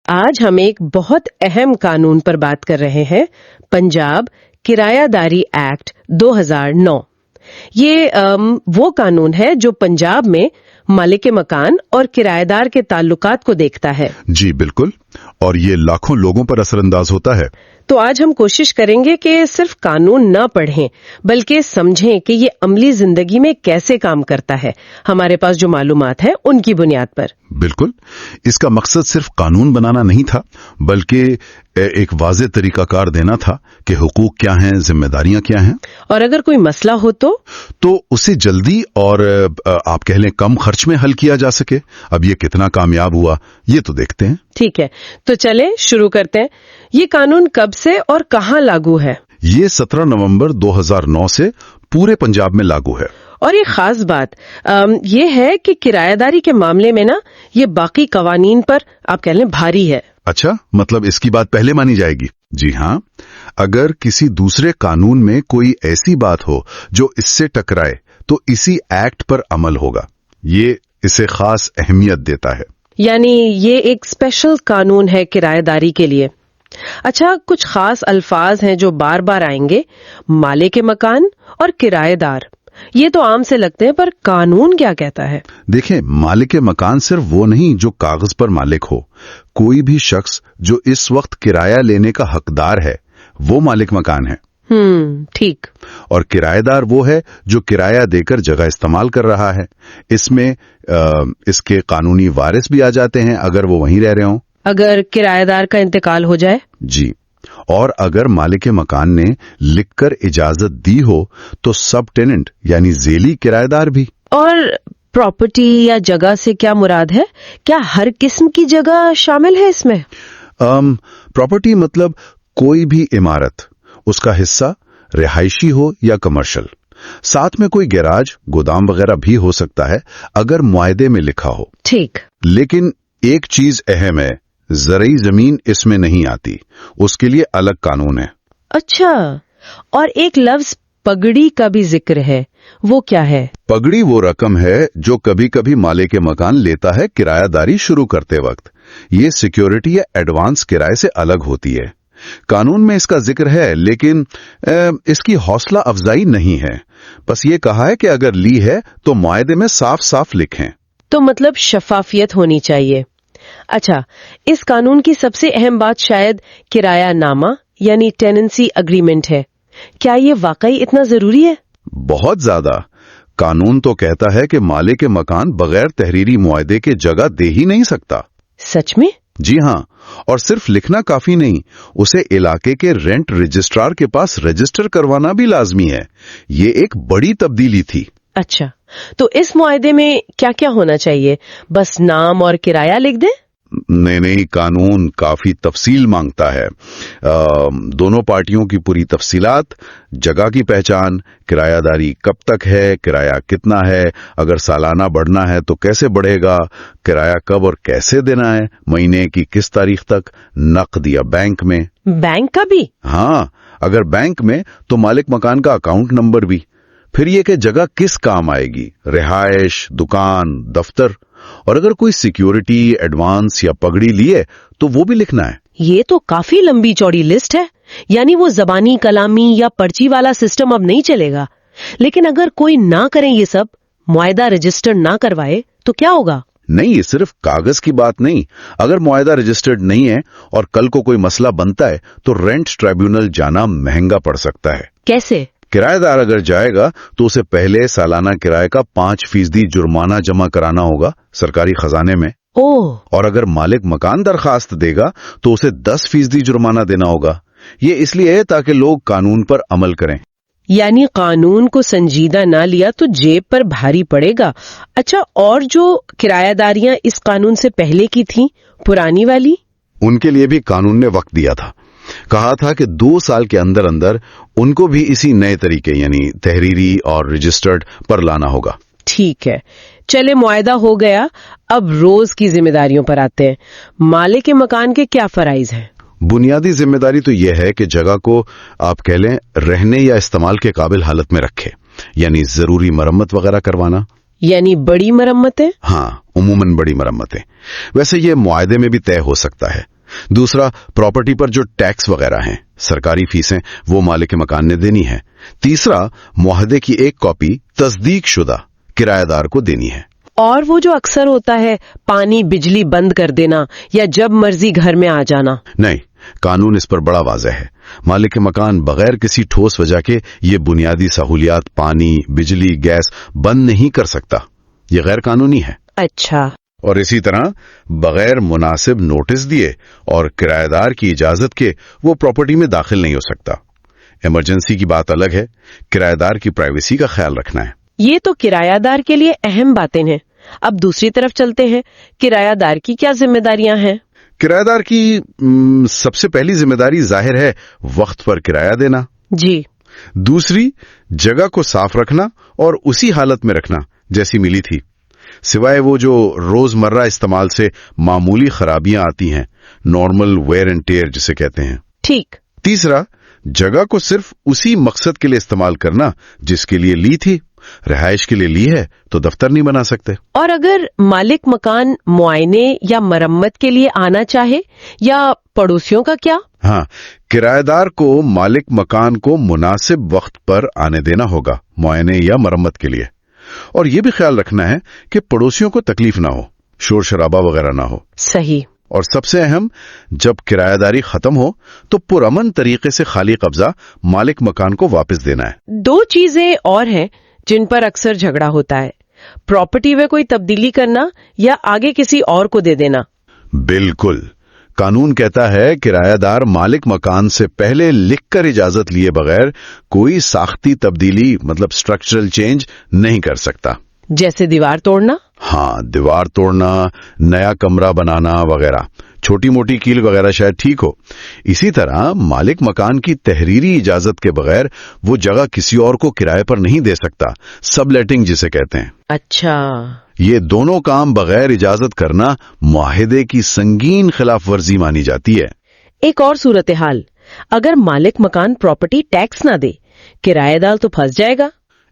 آج ہم ایک بہت اہم قانون پر بات کر رہے ہیں، پنجاب کرایہ داری ایکٹ 2009۔ یہ وہ قانون ہے جو پنجاب میں مالک مکان اور کرایہ دار کے تعلقات کو دیکھتا ہے۔ جی بالکل، اور یہ لاکھوں لوگوں پر اثر انداز ہوتا ہے۔ تو آج ہم کوشش کریں گے کہ صرف قانون نہ پڑھیں بلکہ سمجھیں کہ یہ عملی زندگی میں کیسے کام کرتا ہے، ہمارے پاس جو معلومات ہے ان کی بنیاد پر۔ بالکل، اس کا مقصد صرف قانون بنانا نہیں تھا بلکہ ایک واضح طریقہ کار دینا تھا کہ حقوق کیا ہیں، ذمہ داریاں کیا ہیں، اور اگر کوئی مسئلہ ہو تو اسے جلدی اور آپ کہہ لیں کم خرچ میں حل کیا جا سکے۔ اب یہ کتنا کامیاب ہوا یہ تو دیکھتے ہیں۔ ٹھیک ہے، تو چلیں شروع کرتے ہیں۔ یہ قانون کب سے اور کہاں لاگو ہے؟ یہ 17 نومبر 2009 سے پورے پنجاب میں لاگو ہے۔ اور یہ خاص بات یہ ہے کہ کرایہ داری کے معاملے میں یہ باقی قوانین پر آپ کہہ لیں بھاری ہے۔ اچھا، مطلب اس کی بات پہلے مانی جائے گی؟ جی ہاں، اگر کسی دوسرے قانون میں کوئی ایسی بات ہو جو اس سے ٹکرائے تو اسی ایکٹ پر عمل ہوگا۔ یہ اسے خاص اہمیت دیتا ہے۔ یعنی یہ ایک اسپیشل قانون ہے کرایہ داری کے لیے۔ اچھا، کچھ خاص الفاظ ہیں جو بار بار آئیں گے، مالک مکان اور کرایہ دار۔ یہ تو عام سے لگتے ہیں، پر قانون کیا کہتا ہے؟ دیکھیں، مالک مکان صرف وہ نہیں جو کاغذ پر مالک ہو۔ کوئی بھی شخص جو اس وقت کرایہ لینے کا حقدار ہے وہ مالک مکان ہے۔ ٹھیک۔ اور کرایہ دار وہ ہے جو کرایہ دے کر جگہ استعمال کر رہا ہے۔ اس میں اس کے قانونی وارث بھی آ جاتے ہیں اگر وہ وہیں رہ رہے ہوں۔ اگر کرایہ دار کا انتقال ہو جائے؟ جی، اور اگر مالک مکان نے لکھ کر اجازت دی ہو تو سب ٹیننٹ یعنی ذیلی کرایہ دار بھی۔ اور پراپرٹی یا جگہ سے کیا مراد ہے؟ کیا ہر قسم کی جگہ شامل ہے اس میں؟ پراپرٹی مطلب کوئی بھی عمارت، اس کا حصہ رہائشی ہو یا کمرشل، ساتھ میں کوئی گیراج، گودام وغیرہ بھی ہو سکتا ہے اگر معاہدے میں لکھا ہو۔ ٹھیک۔ لیکن ایک چیز اہم ہے، زرعی زمین اس میں نہیں آتی، اس کے لیے الگ قانون ہے۔ اچھا، اور ایک لفظ پگڑی کا بھی ذکر ہے، وہ کیا ہے؟ پگڑی وہ رقم ہے جو کبھی کبھی مالک مکان لیتا ہے کرایہ داری شروع کرتے وقت۔ یہ سیکیورٹی یا ایڈوانس کرائے سے الگ ہوتی ہے۔ قانون میں اس کا ذکر ہے لیکن اس کی حوصلہ افزائی نہیں ہے، بس یہ کہا ہے کہ اگر لی ہے تو معاہدے میں صاف صاف لکھیں۔ تو مطلب شفافیت ہونی چاہیے۔ اچھا، اس قانون کی سب سے اہم بات شاید کرایہ نامہ یعنی ٹیننسی اگریمنٹ ہے۔ کیا یہ واقعی اتنا ضروری ہے؟ بہت زیادہ۔ قانون تو کہتا ہے کہ مالک مکان بغیر تحریری معاہدے کے جگہ دے ہی نہیں سکتا۔ سچ میں؟ جی ہاں، اور صرف لکھنا کافی نہیں، اسے علاقے کے رینٹ رجسٹرار کے پاس رجسٹر کروانا بھی لازمی ہے۔ یہ ایک بڑی تبدیلی تھی۔ اچھا، تو اس معاہدے میں کیا کیا ہونا چاہیے؟ بس نام اور کرایہ لکھ دیں؟ نہیں، قانون کافی تفصیل مانگتا ہے۔ دونوں پارٹیوں کی پوری تفصیلات، جگہ کی پہچان، کرایہ داری کب تک ہے، کرایہ کتنا ہے، اگر سالانہ بڑھنا ہے تو کیسے بڑھے گا، کرایہ کب اور کیسے دینا ہے، مہینے کی کس تاریخ تک، نقد یا بینک میں۔ بینک کا بھی؟ ہاں، اگر بینک میں تو مالک مکان کا اکاؤنٹ نمبر بھی۔ پھر یہ کہ جگہ کس کام آئے گی، رہائش، دکان، دفتر، اور اگر کوئی سیکیورٹی، ایڈوانس یا پگڑی لیے تو وہ بھی لکھنا ہے۔ یہ تو کافی لمبی چوڑی لسٹ ہے، یعنی وہ زبانی کلامی یا پرچی والا سسٹم اب نہیں چلے گا۔ لیکن اگر کوئی نہ کرے یہ سب، معاہدہ رجسٹر نہ کروائے تو کیا ہوگا؟ نہیں، یہ صرف کاغذ کی بات نہیں۔ اگر معاہدہ رجسٹرڈ نہیں ہے اور کل کو کوئی مسئلہ بنتا ہے تو رینٹ ٹریبیونل جانا مہنگا پڑ سکتا ہے۔ کیسے؟ کرایہ دار اگر جائے گا تو اسے پہلے سالانہ کرایہ کا 5% جرمانہ جمع کرانا ہوگا سرکاری خزانے میں۔ اور اگر مالک مکان درخواست دے گا تو اسے 10% جرمانہ دینا ہوگا۔ یہ اس لیے ہے تاکہ لوگ قانون پر عمل کریں۔ یعنی قانون کو سنجیدہ نہ لیا تو جیب پر بھاری پڑے گا۔ اچھا، اور جو کرایہ داریاں اس قانون سے پہلے کی تھیں، پرانی والی، ان کے لیے بھی قانون نے وقت دیا تھا۔ کہا تھا کہ 2 سال کے اندر اندر ان کو بھی اسی نئے طریقے یعنی تحریری اور رجسٹرڈ پر لانا ہوگا۔ ٹھیک ہے، چلے معاہدہ ہو گیا، اب روز کی ذمہ داریوں پر آتے ہیں۔ مالک مکان کے کیا فرائض ہیں؟ بنیادی ذمہ داری تو یہ ہے کہ جگہ کو آپ کہہ لیں رہنے یا استعمال کے قابل حالت میں رکھے، یعنی ضروری مرمت وغیرہ کروانا۔ یعنی بڑی مرمتیں؟ ہاں، عموماً بڑی مرمتیں۔ ویسے یہ معاہدے میں بھی طے ہو سکتا ہے۔ دوسرا پراپرٹی پر جو ٹیکس وغیرہ ہیں، سرکاری فیسیں، وہ مالک مکان نے دینی ہے۔ تیسرا معاہدے کی ایک کاپی تصدیق شدہ کرایہ دار کو دینی ہے۔ اور وہ جو اکثر ہوتا ہے پانی بجلی بند کر دینا یا جب مرضی گھر میں آ جانا؟ نہیں، قانون اس پر بڑا واضح ہے۔ مالک مکان بغیر کسی ٹھوس وجہ کے یہ بنیادی سہولیات پانی، بجلی، گیس بند نہیں کر سکتا، یہ غیر قانونی ہے۔ اچھا۔ اور اسی طرح بغیر مناسب نوٹس دیے اور کرایہ دار کی اجازت کے وہ پراپرٹی میں داخل نہیں ہو سکتا۔ ایمرجنسی کی بات الگ ہے، کرایہ دار کی پرائیویسی کا خیال رکھنا ہے۔ یہ تو کرایہ دار کے لیے اہم باتیں ہیں۔ اب دوسری طرف چلتے ہیں، کرایہ دار کی کیا ذمہ داریاں ہیں؟ کرایہ دار کی سب سے پہلی ذمہ داری ظاہر ہے وقت پر کرایہ دینا۔ جی۔ دوسری، جگہ کو صاف رکھنا اور اسی حالت میں رکھنا جیسی ملی تھی، سوائے وہ جو روزمرہ استعمال سے معمولی خرابیاں آتی ہیں، نارمل ویئر اینڈ ٹیئر جسے کہتے ہیں۔ ٹھیک۔ تیسرا، جگہ کو صرف اسی مقصد کے لیے استعمال کرنا جس کے لیے لی تھی۔ رہائش کے لیے لی ہے تو دفتر نہیں بنا سکتے۔ اور اگر مالک مکان معائنے یا مرمت کے لیے آنا چاہے یا پڑوسیوں کا کیا؟ ہاں، کرایہ دار کو مالک مکان کو مناسب وقت پر آنے دینا ہوگا معائنے یا مرمت کے لیے، اور یہ بھی خیال رکھنا ہے کہ پڑوسیوں کو تکلیف نہ ہو، شور شرابہ وغیرہ نہ ہو۔ صحیح۔ اور سب سے اہم، جب کرایہ داری ختم ہو تو پرامن طریقے سے خالی قبضہ مالک مکان کو واپس دینا ہے۔ دو چیزیں اور ہیں جن پر اکثر جھگڑا ہوتا ہے، پراپرٹی میں کوئی تبدیلی کرنا یا آگے کسی اور کو دے دینا۔ بالکل، قانون کہتا ہے کرایہ دار مالک مکان سے پہلے لکھ کر اجازت لیے بغیر کوئی ساختی تبدیلی مطلب اسٹرکچرل چینج نہیں کر سکتا۔ جیسے دیوار توڑنا؟ ہاں، دیوار توڑنا، نیا کمرہ بنانا وغیرہ، چھوٹی موٹی کیل وغیرہ شاید ٹھیک ہو۔ اسی طرح مالک مکان کی تحریری اجازت کے بغیر وہ جگہ کسی اور کو کرائے پر نہیں دے سکتا، سب لیٹنگ جسے کہتے ہیں۔ اچھا۔ یہ دونوں کام بغیر اجازت کرنا معاہدے کی سنگین خلاف ورزی مانی جاتی ہے۔ ایک اور صورتحال، اگر مالک مکان پراپرٹی ٹیکس نہ دے، کرایہ دار تو پھنس جائے گا۔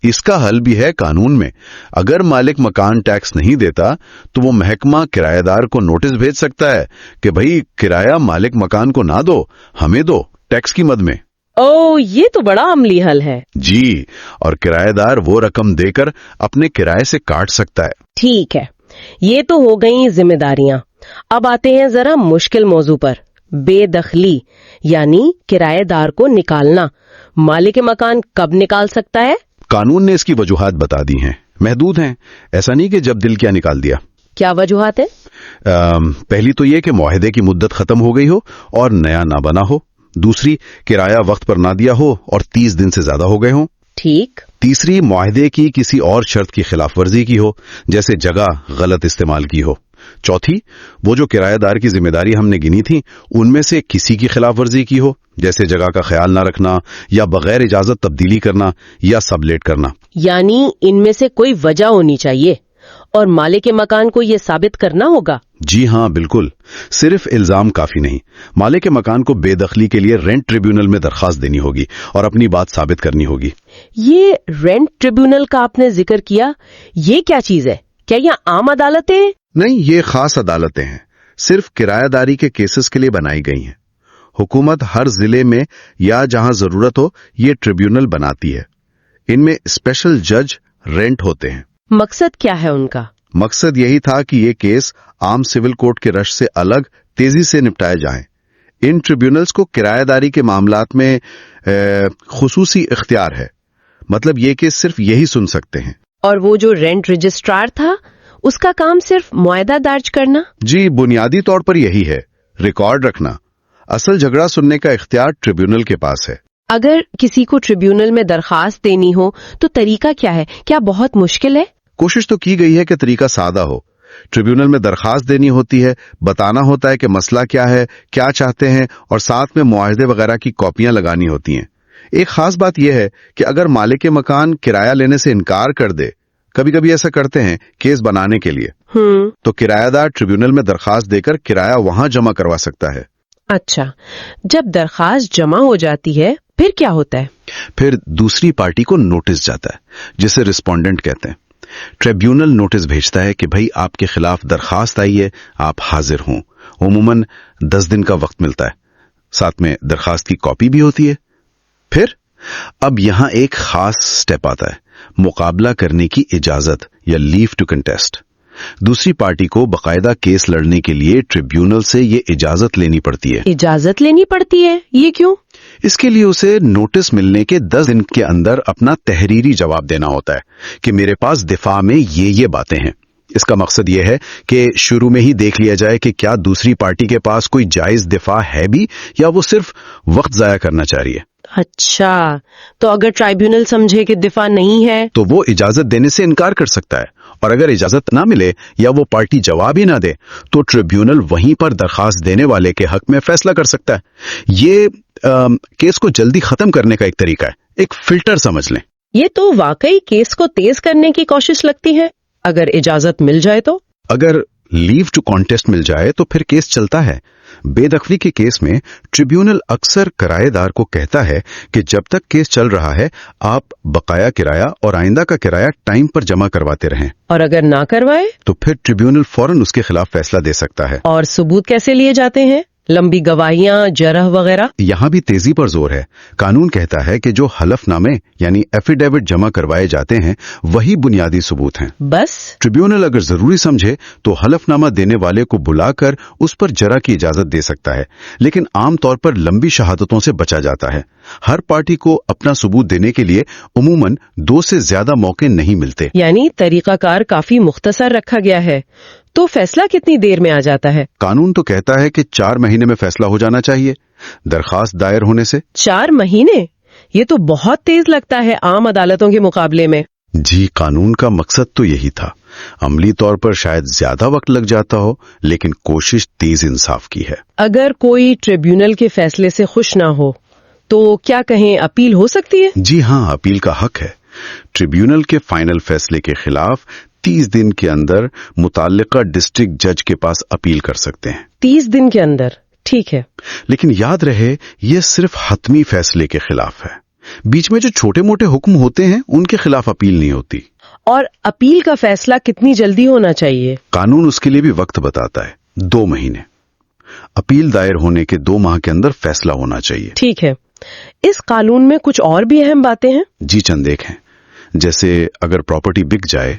اس کا حل بھی ہے قانون میں۔ اگر مالک مکان ٹیکس نہیں دیتا تو وہ محکمہ کرایہ دار کو نوٹس بھیج سکتا ہے کہ بھئی کرایہ مالک مکان کو نہ دو، ہمیں دو ٹیکس کی مد میں۔ یہ تو بڑا عملی حل ہے۔ جی، اور کرایہ دار وہ رقم دے کر اپنے کرائے سے کاٹ سکتا ہے۔ ٹھیک ہے، یہ تو ہو گئیں ذمہ داریاں۔ اب آتے ہیں ذرا مشکل موضوع پر، بے دخلی، یعنی کرایہ دار کو نکالنا۔ مالک مکان کب نکال سکتا ہے؟ قانون نے اس کی وجوہات بتا دی ہیں، محدود ہیں، ایسا نہیں کہ جب دل کیا نکال دیا۔ کیا وجوہات ہیں؟ پہلی تو یہ کہ معاہدے کی مدت ختم ہو گئی ہو اور نیا نہ بنا ہو۔ دوسری، کرایہ وقت پر نہ دیا ہو اور 30 دن سے زیادہ ہو گئے ہوں۔ ٹھیک۔ تیسری، معاہدے کی کسی اور شرط کی خلاف ورزی کی ہو، جیسے جگہ غلط استعمال کی ہو۔ چوتھی، وہ جو کرایہ دار کی ذمہ داری ہم نے گنی تھی ان میں سے کسی کی خلاف ورزی کی ہو، جیسے جگہ کا خیال نہ رکھنا یا بغیر اجازت تبدیلی کرنا یا سب لیٹ کرنا۔ یعنی ان میں سے کوئی وجہ ہونی چاہیے اور مالک مکان کو یہ ثابت کرنا ہوگا۔ جی ہاں، بالکل، صرف الزام کافی نہیں، مالک مکان کو بے دخلی کے لیے رینٹ ٹریبیونل میں درخواست دینی ہوگی اور اپنی بات ثابت کرنی ہوگی۔ یہ رینٹ ٹریبیونل کا آپ نے ذکر کیا، یہ کیا چیز ہے؟ کیا یہ عام عدالتیں؟ نہیں، یہ خاص عدالتیں ہیں، صرف کرایہ داری کے کیسز کے لیے بنائی گئی ہیں۔ حکومت ہر ضلع میں یا جہاں ضرورت ہو یہ ٹریبیونل بناتی ہے۔ ان میں اسپیشل جج رینٹ ہوتے ہیں۔ مقصد کیا ہے ان کا؟ مقصد یہی تھا کہ یہ کیس عام سول کورٹ کے رش سے الگ تیزی سے نپٹائے جائیں۔ ان ٹریبیونلز کو کرایہ داری کے معاملات میں خصوصی اختیار ہے، مطلب یہ کیس صرف یہی سن سکتے ہیں۔ اور وہ جو رینٹ رجسٹرار تھا اس کا کام صرف معاہدہ درج کرنا؟ جی، بنیادی طور پر یہی ہے، ریکارڈ رکھنا۔ اصل جھگڑا سننے کا اختیار ٹریبیونل کے پاس ہے۔ اگر کسی کو ٹریبیونل میں درخواست دینی ہو تو طریقہ کیا ہے؟ کیا بہت مشکل ہے؟ کوشش تو کی گئی ہے کہ طریقہ سادہ ہو۔ ٹریبیونل میں درخواست دینی ہوتی ہے، بتانا ہوتا ہے کہ مسئلہ کیا ہے، کیا چاہتے ہیں، اور ساتھ میں معاہدے وغیرہ کی کاپیاں لگانی ہوتی ہیں۔ ایک خاص بات یہ ہے کہ اگر مالک مکان کرایہ لینے سے انکار کر دے، کبھی کبھی ایسا کرتے ہیں کیس بنانے کے لیے، تو کرایہ دار ٹریبیونل میں درخواست دے کر کرایہ وہاں جمع کروا سکتا ہے۔ اچھا، جب درخواست جمع ہو جاتی ہے پھر کیا ہوتا ہے؟ پھر دوسری پارٹی کو نوٹس جاتا ہے جسے رسپونڈنٹ کہتے ہیں۔ ٹریبیونل نوٹس بھیجتا ہے کہ بھئی آپ کے خلاف درخواست آئی ہے، آپ حاضر ہوں، عموماً 10 دن کا وقت ملتا ہے، ساتھ میں درخواست کی کاپی بھی ہوتی ہے۔ پھر اب یہاں ایک خاص سٹیپ آتا ہے، مقابلہ کرنے کی اجازت یا لیو ٹو کنٹیسٹ۔ دوسری پارٹی کو باقاعدہ کیس لڑنے کے لیے ٹریبیونل سے یہ اجازت لینی پڑتی ہے۔ اجازت لینی پڑتی ہے؟ یہ کیوں؟ اس کے لیے اسے نوٹس ملنے کے 10 دن کے اندر اپنا تحریری جواب دینا ہوتا ہے کہ میرے پاس دفاع میں یہ باتیں ہیں۔ اس کا مقصد یہ ہے کہ شروع میں ہی دیکھ لیا جائے کہ کیا دوسری پارٹی کے پاس کوئی جائز دفاع ہے بھی، یا وہ صرف وقت ضائع کرنا چاہ رہی ہے۔ اچھا، تو اگر ٹرائبیونل سمجھے کہ دفاع نہیں ہے تو وہ اجازت دینے سے انکار کر سکتا ہے، اور اگر اجازت نہ ملے یا وہ پارٹی جواب ہی نہ دے تو ٹریبیونل وہیں پر درخواست دینے والے کے حق میں فیصلہ کر سکتا ہے۔ یہ کیس کو جلدی ختم کرنے کا ایک طریقہ ہے، ایک فلٹر سمجھ لیں۔ یہ تو واقعی کیس کو تیز کرنے کی کوشش لگتی ہے۔ اگر اجازت مل جائے تو؟ اگر لیو ٹو کانٹیسٹ مل جائے تو پھر کیس چلتا ہے۔ بے دخلی کے کیس میں ٹریبیونل اکثر کرایہ دار کو کہتا ہے کہ جب تک کیس چل رہا ہے آپ بقایا کرایہ اور آئندہ کا کرایہ ٹائم پر جمع کرواتے رہیں، اور اگر نہ کروائے تو پھر ٹریبیونل فوراً اس کے خلاف فیصلہ دے سکتا ہے۔ اور ثبوت کیسے لیے جاتے ہیں؟ لمبی گواہیاں، جرح وغیرہ؟ یہاں بھی تیزی پر زور ہے۔ قانون کہتا ہے کہ جو حلف نامے یعنی ایفیڈیوٹ جمع کروائے جاتے ہیں وہی بنیادی ثبوت ہیں۔ بس؟ ٹریبیونل اگر ضروری سمجھے تو حلف نامہ دینے والے کو بلا کر اس پر جرح کی اجازت دے سکتا ہے، لیکن عام طور پر لمبی شہادتوں سے بچا جاتا ہے۔ ہر پارٹی کو اپنا ثبوت دینے کے لیے عموماً 2 سے زیادہ موقع نہیں ملتے۔ یعنی طریقہ کار کافی مختصر رکھا گیا ہے۔ تو فیصلہ کتنی دیر میں آ جاتا ہے؟ قانون تو کہتا ہے کہ 4 مہینے میں فیصلہ ہو جانا چاہیے درخواست دائر ہونے سے۔ 4 مہینے؟ یہ تو بہت تیز لگتا ہے عام عدالتوں کے مقابلے میں۔ جی، قانون کا مقصد تو یہی تھا۔ عملی طور پر شاید زیادہ وقت لگ جاتا ہو، لیکن کوشش تیز انصاف کی ہے۔ اگر کوئی ٹریبیونل کے فیصلے سے خوش نہ ہو تو کیا کہیں اپیل ہو سکتی ہے؟ جی ہاں، اپیل کا حق ہے۔ ٹریبیونل کے فائنل فیصلے کے خلاف 30 دن کے اندر متعلقہ ڈسٹرکٹ جج کے پاس اپیل کر سکتے ہیں۔ 30 دن کے اندر؟ ٹھیک ہے۔ لیکن یاد رہے یہ صرف حتمی فیصلے کے خلاف ہے، بیچ میں جو چھوٹے موٹے حکم ہوتے ہیں ان کے خلاف اپیل نہیں ہوتی۔ اور اپیل کا فیصلہ کتنی جلدی ہونا چاہیے؟ قانون اس کے لیے بھی وقت بتاتا ہے، 2 مہینے۔ اپیل دائر ہونے کے 2 ماہ کے اندر فیصلہ ہونا چاہیے۔ ٹھیک ہے۔ اس قانون میں کچھ اور بھی اہم باتیں ہیں؟ جی چند ایک ہیں، جیسے اگر پراپرٹی بک جائے،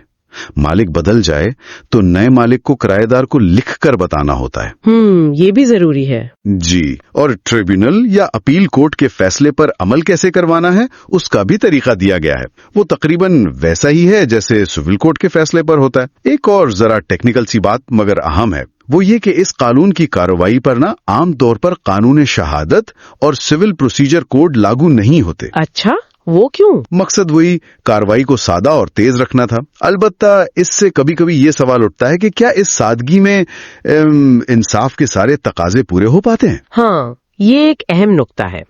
مالک بدل جائے تو نئے مالک کو کرایہ دار کو لکھ کر بتانا ہوتا ہے۔ یہ بھی ضروری ہے۔ جی، اور ٹریبیونل یا اپیل کورٹ کے فیصلے پر عمل کیسے کروانا ہے اس کا بھی طریقہ دیا گیا ہے۔ وہ تقریباً ویسا ہی ہے جیسے سول کورٹ کے فیصلے پر ہوتا ہے۔ ایک اور ذرا ٹیکنیکل سی بات مگر اہم ہے، وہ یہ کہ اس قانون کی کارروائی پر عام طور پر قانون شہادت اور سول پروسیجر کوڈ لاگو نہیں ہوتے۔ اچھا، وہ کیوں؟ مقصد وہی کارروائی کو سادہ اور تیز رکھنا تھا۔ البتہ اس سے کبھی کبھی یہ سوال اٹھتا ہے کہ کیا اس سادگی میں انصاف کے سارے تقاضے پورے ہو پاتے ہیں؟ ہاں، یہ ایک اہم نقطہ ہے۔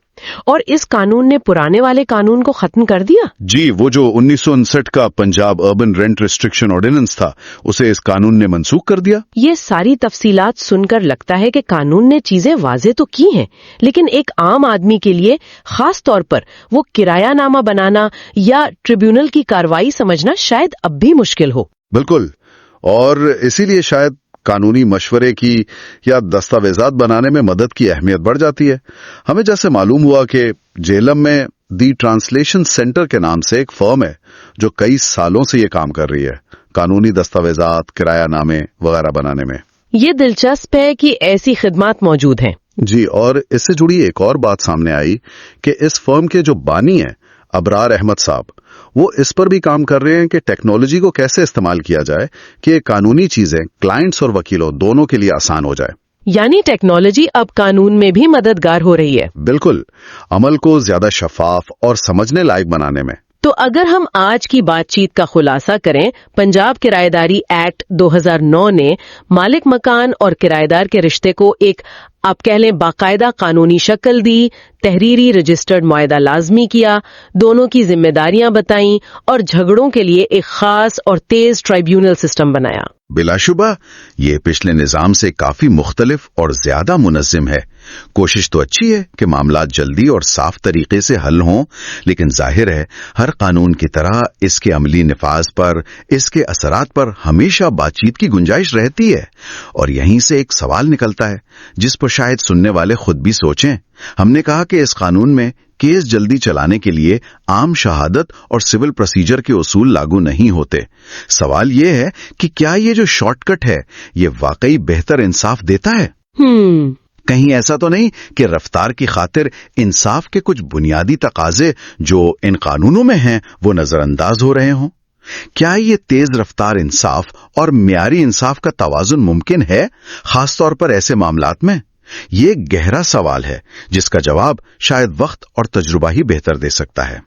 اور اس قانون نے پرانے والے قانون کو ختم کر دیا؟ جی، وہ جو 1959 کا Punjab urban rent restriction ordinance تھا اسے اس قانون نے منسوخ کر دیا۔ یہ ساری تفصیلات سن کر لگتا ہے کہ قانون نے چیزیں واضح تو کی ہیں، لیکن ایک عام آدمی کے لیے خاص طور پر وہ کرایہ نامہ بنانا یا ٹریبیونل کی کارروائی سمجھنا شاید اب بھی مشکل ہو۔ بالکل، اور اسی لیے شاید قانونی مشورے کی یا دستاویزات بنانے میں مدد کی اہمیت بڑھ جاتی ہے۔ ہمیں جیسے معلوم ہوا کہ جہلم میں دی ٹرانسلیشن سینٹر کے نام سے ایک فرم ہے جو کئی سالوں سے یہ کام کر رہی ہے، قانونی دستاویزات، کرایہ نامے وغیرہ بنانے میں۔ یہ دلچسپ ہے کہ ایسی خدمات موجود ہیں۔ جی، اور اس سے جڑی ایک اور بات سامنے آئی کہ اس فرم کے جو بانی ہیں ابرار احمد صاحب، وہ اس پر بھی کام کر رہے ہیں کہ ٹیکنالوجی کو کیسے استعمال کیا جائے کہ قانونی چیزیں کلائنٹس اور وکیلوں دونوں کے لیے آسان ہو جائے۔ یعنی ٹیکنالوجی اب قانون میں بھی مددگار ہو رہی ہے۔ بالکل، عمل کو زیادہ شفاف اور سمجھنے لائق بنانے میں۔ تو اگر ہم آج کی بات چیت کا خلاصہ کریں، پنجاب کرایہ داری ایکٹ 2009 نے مالک مکان اور کرایہ دار کے رشتے کو ایک آپ کہہ لیں باقاعدہ قانونی شکل دی، تحریری رجسٹرڈ معاہدہ لازمی کیا، دونوں کی ذمہ داریاں بتائیں اور جھگڑوں کے لیے ایک خاص اور تیز ٹرائبیونل سسٹم بنایا۔ بلا شبہ یہ پچھلے نظام سے کافی مختلف اور زیادہ منظم ہے. کوشش تو اچھی ہے کہ معاملات جلدی اور صاف طریقے سے حل ہوں، لیکن ظاہر ہے ہر قانون کی طرح اس کے عملی نفاذ پر، اس کے اثرات پر ہمیشہ بات چیت کی گنجائش رہتی ہے. اور یہیں سے ایک سوال نکلتا ہے جس پر شاید سننے والے خود بھی سوچیں. ہم نے کہا کہ اس قانون میں کیس جلدی چلانے کے لیے عام شہادت اور سول پروسیجر کے اصول لاگو نہیں ہوتے. سوال یہ ہے کہ کیا یہ جو شارٹ کٹ ہے یہ واقعی بہتر انصاف دیتا ہے؟ کہیں ایسا تو نہیں کہ رفتار کی خاطر انصاف کے کچھ بنیادی تقاضے جو ان قانونوں میں ہیں وہ نظر انداز ہو رہے ہوں؟ کیا یہ تیز رفتار انصاف اور معیاری انصاف کا توازن ممکن ہے، خاص طور پر ایسے معاملات میں؟ یہ ایک گہرا سوال ہے جس کا جواب شاید وقت اور تجربہ ہی بہتر دے سکتا ہے.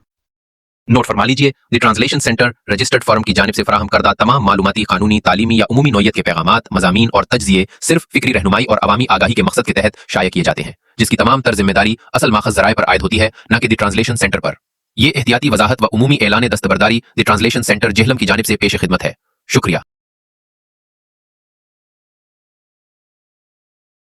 نوٹ فرما لیجئے، دی ٹرانسلیشن سینٹر رجسٹرڈ فرم کی جانب سے فراہم کردہ تمام معلوماتی، قانونی، تعلیمی یا عمومی نوعیت کے پیغامات، مضامین اور تجزیے صرف فکری رہنمائی اور عوامی آگاہی کے مقصد کے تحت شائع کیے جاتے ہیں، جس کی تمام تر ذمہ داری اصل ماخذ ذرائع پر عائد ہوتی ہے، نہ کہ دی ٹرانسلیشن سینٹر پر. یہ احتیاطی وضاحت و عمومی اعلان دستبرداری دی ٹرانسلیشن سینٹر جہلم کی جانب سے پیش خدمت ہے. شکریہ.